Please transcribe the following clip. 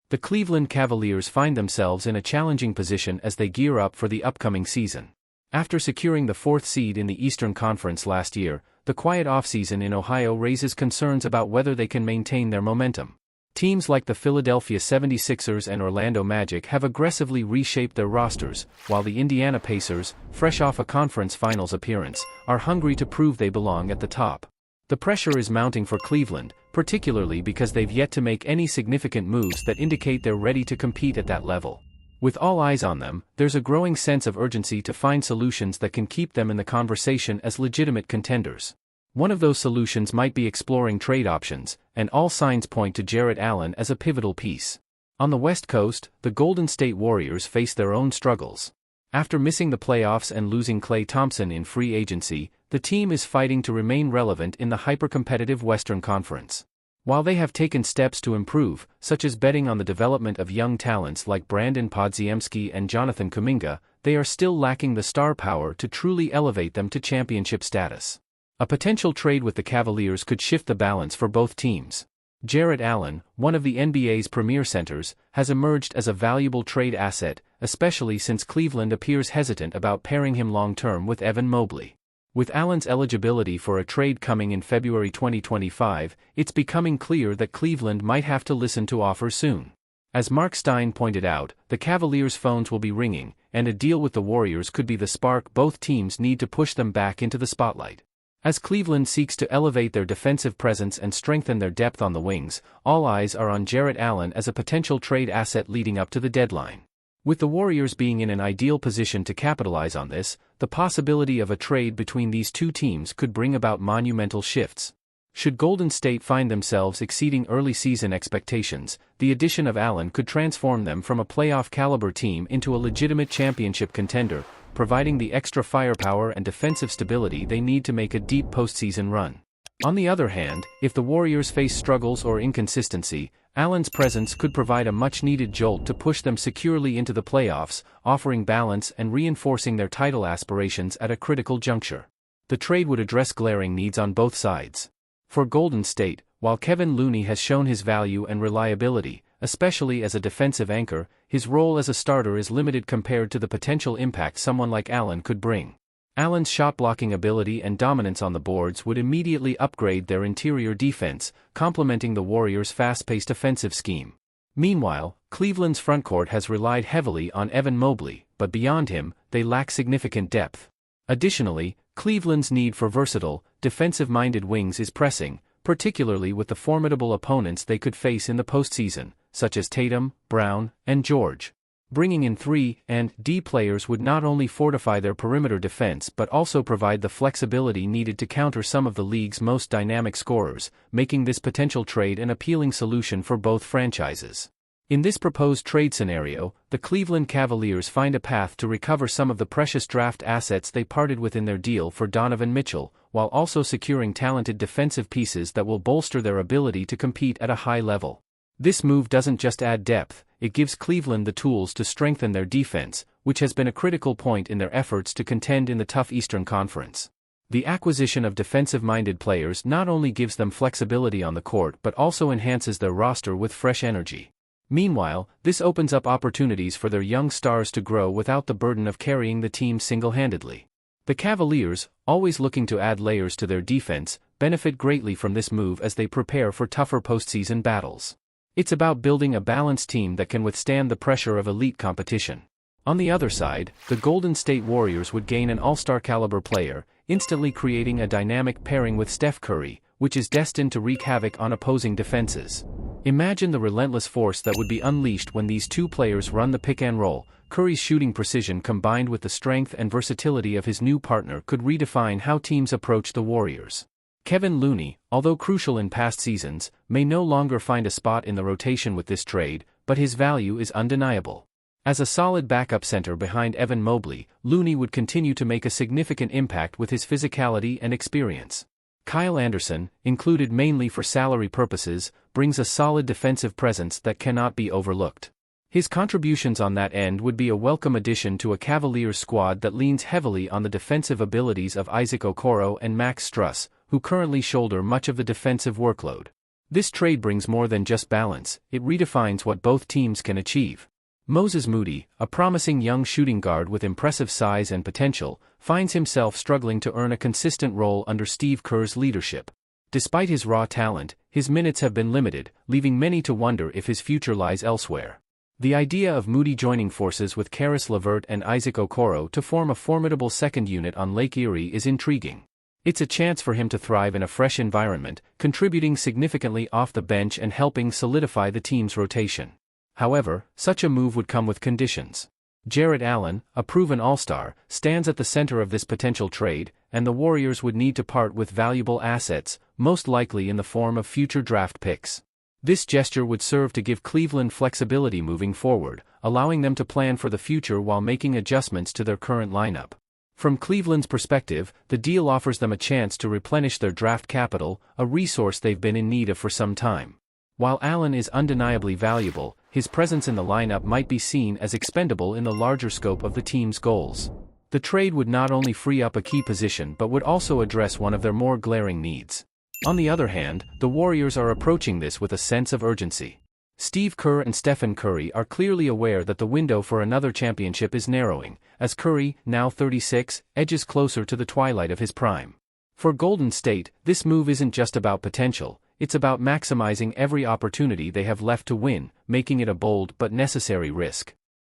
The Cleveland Cavaliers find themselves in a challenging position as they gear up for the upcoming season. After securing the 4th seed in the Eastern Conference last year, the quiet offseason in Ohio raises concerns about whether they can maintain their momentum. Teams like the Philadelphia 76ers and Orlando Magic have aggressively reshaped their rosters, while the Indiana Pacers, fresh off a conference finals appearance, are hungry to prove they belong at the top. The pressure is mounting for Cleveland, particularly because they've yet to make any significant moves that indicate they're ready to compete at that level. With all eyes on them, there's a growing sense of urgency to find solutions that can keep them in the conversation as legitimate contenders. One of those solutions might be exploring trade options, and all signs point to Jarrett Allen as a pivotal piece. On the West Coast, the Golden State Warriors face their own struggles. After missing the playoffs and losing Klay Thompson in free agency, the team is fighting to remain relevant in the hyper-competitive Western Conference. While they have taken steps to improve, such as betting on the development of young talents like Brandon Podziemski and Jonathan Kuminga, they are still lacking the star power to truly elevate them to championship status. A potential trade with the Cavaliers could shift the balance for both teams. Jarrett Allen, one of the NBA's premier centers, has emerged as a valuable trade asset, especially since Cleveland appears hesitant about pairing him long-term with Evan Mobley. With Allen's eligibility for a trade coming in February 2025, it's becoming clear that Cleveland might have to listen to offers soon. As Mark Stein pointed out, the Cavaliers' phones will be ringing, and a deal with the Warriors could be the spark both teams need to push them back into the spotlight. As Cleveland seeks to elevate their defensive presence and strengthen their depth on the wings, all eyes are on Jarrett Allen as a potential trade asset leading up to the deadline. With the Warriors being in an ideal position to capitalize on this, the possibility of a trade between these two teams could bring about monumental shifts. Should Golden State find themselves exceeding early season expectations, the addition of Allen could transform them from a playoff-caliber team into a legitimate championship contender, providing the extra firepower and defensive stability they need to make a deep postseason run. On the other hand, if the Warriors face struggles or inconsistency, Allen's presence could provide a much-needed jolt to push them securely into the playoffs, offering balance and reinforcing their title aspirations at a critical juncture. The trade would address glaring needs on both sides. For Golden State, while Kevin Looney has shown his value and reliability, especially as a defensive anchor, his role as a starter is limited compared to the potential impact someone like Allen could bring. Allen's shot-blocking ability and dominance on the boards would immediately upgrade their interior defense, complementing the Warriors' fast-paced offensive scheme. Meanwhile, Cleveland's frontcourt has relied heavily on Evan Mobley, but beyond him, they lack significant depth. Additionally, Cleveland's need for versatile, defensive-minded wings is pressing, particularly with the formidable opponents they could face in the postseason, such as Tatum, Brown, and George. Bringing in 3 and D players would not only fortify their perimeter defense but also provide the flexibility needed to counter some of the league's most dynamic scorers, making this potential trade an appealing solution for both franchises. In this proposed trade scenario, the Cleveland Cavaliers find a path to recover some of the precious draft assets they parted with in their deal for Donovan Mitchell, while also securing talented defensive pieces that will bolster their ability to compete at a high level. This move doesn't just add depth, it gives Cleveland the tools to strengthen their defense, which has been a critical point in their efforts to contend in the tough Eastern Conference. The acquisition of defensive-minded players not only gives them flexibility on the court but also enhances their roster with fresh energy. Meanwhile, this opens up opportunities for their young stars to grow without the burden of carrying the team single-handedly. The Cavaliers, always looking to add layers to their defense, benefit greatly from this move as they prepare for tougher postseason battles. It's about building a balanced team that can withstand the pressure of elite competition. On the other side, the Golden State Warriors would gain an all-star caliber player, instantly creating a dynamic pairing with Steph Curry, which is destined to wreak havoc on opposing defenses. Imagine the relentless force that would be unleashed when these two players run the pick and roll. Curry's shooting precision combined with the strength and versatility of his new partner could redefine how teams approach the Warriors. Kevin Looney, although crucial in past seasons, may no longer find a spot in the rotation with this trade, but his value is undeniable. As a solid backup center behind Evan Mobley, Looney would continue to make a significant impact with his physicality and experience. Kyle Anderson, included mainly for salary purposes, brings a solid defensive presence that cannot be overlooked. His contributions on that end would be a welcome addition to a Cavaliers squad that leans heavily on the defensive abilities of Isaac Okoro and Max Strus, who currently shoulder much of the defensive workload. This trade brings more than just balance, it redefines what both teams can achieve. Moses Moody, a promising young shooting guard with impressive size and potential, finds himself struggling to earn a consistent role under Steve Kerr's leadership. Despite his raw talent, his minutes have been limited, leaving many to wonder if his future lies elsewhere. The idea of Moody joining forces with Caris LeVert and Isaac Okoro to form a formidable second unit on Lake Erie is intriguing. It's a chance for him to thrive in a fresh environment, contributing significantly off the bench and helping solidify the team's rotation. However, such a move would come with conditions. Jarrett Allen, a proven all-star, stands at the center of this potential trade, and the Warriors would need to part with valuable assets, most likely in the form of future draft picks. This gesture would serve to give Cleveland flexibility moving forward, allowing them to plan for the future while making adjustments to their current lineup. From Cleveland's perspective, the deal offers them a chance to replenish their draft capital, a resource they've been in need of for some time. While Allen is undeniably valuable, his presence in the lineup might be seen as expendable in the larger scope of the team's goals. The trade would not only free up a key position but would also address one of their more glaring needs. On the other hand, the Warriors are approaching this with a sense of urgency. Steve Kerr and Stephen Curry are clearly aware that the window for another championship is narrowing, as Curry, now 36, edges closer to the twilight of his prime. For Golden State, this move isn't just about potential, it's about maximizing every opportunity they have left to win, making it a bold but necessary risk.